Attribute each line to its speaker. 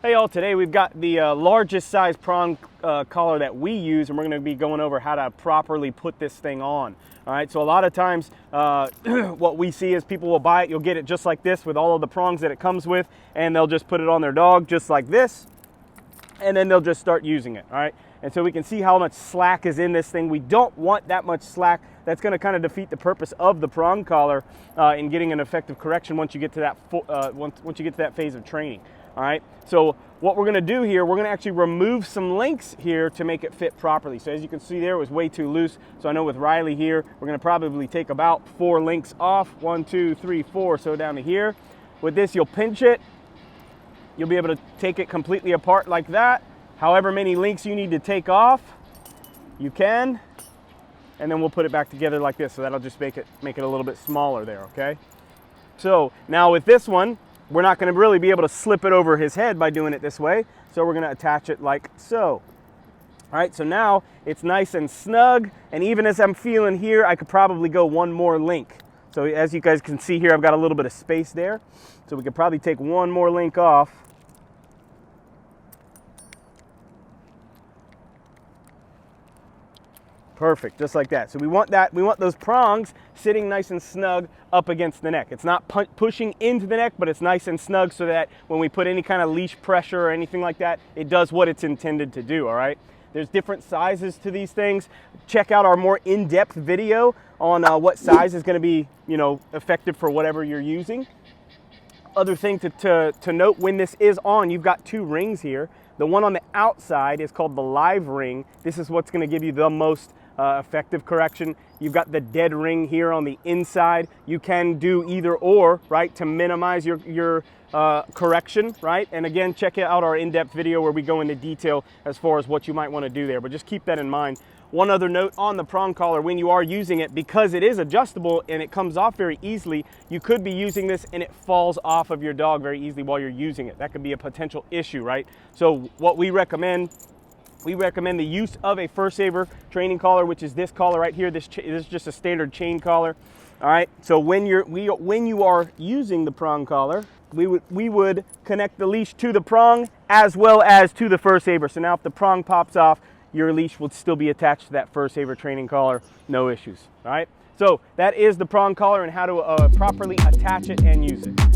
Speaker 1: Hey y'all, today we've got the largest size prong collar that we use, and we're going to be going over how to properly put this thing on. All right, so a lot of times what we see is people will buy it, you'll get it just like this with all of the prongs that it comes with, and they'll just put it on their dog just like this, and then they'll just start using it. All right, and so we can see how much slack is in this thing. We don't want that much slack. That's going to kind of defeat the purpose of the prong collar in getting an effective correction once you get to that once you get to that phase of training. All right, so what we're going to do here, we're going to actually remove some links here to make it fit properly. So as you can see there, it was way too loose. So I know with Riley here, we're going to probably take about 4 links off. 1, 2, 3, 4, so down to here. With this, you'll pinch it. You'll be able to take it completely apart like that. However many links you need to take off, you can. And then we'll put it back together like this. So that'll just make it a little bit smaller there, okay? So now with this one, we're not going to really be able to slip it over his head by doing it this way. So we're going to attach it like so. All right, so now it's nice and snug. And even as I'm feeling here, I could probably go one more link. So as you guys can see here, I've got a little bit of space there. So we could probably take one more link off. Perfect, just like that. So we want those prongs sitting nice and snug up against the neck. It's not pushing into the neck, but it's nice and snug so that when we put any kind of leash pressure or anything like that, it does what it's intended to do, all right? There's different sizes to these things. Check out our more in-depth video on what size is gonna be, effective for whatever you're using. Other thing to note, when this is on, you've got 2 rings here. The one on the outside is called the live ring. This is what's gonna give you the most effective correction. You've got the dead ring here on the inside. You can do either or, right, to minimize your correction, right? And again, check out our in-depth video where we go into detail as far as what you might want to do there, but just keep that in mind. One other note on the prong collar, when you are using it, because it is adjustable and it comes off very easily, you could be using this and it falls off of your dog very easily while you're using it. That could be a potential issue, right? So what we recommend the use of a Fur Saver training collar, which is this collar right here. This is just a standard chain collar. All right. So when you are using the prong collar, we would connect the leash to the prong as well as to the Fur Saver. So now if the prong pops off, your leash will still be attached to that Fur Saver training collar. No issues. All right. So that is the prong collar and how to properly attach it and use it.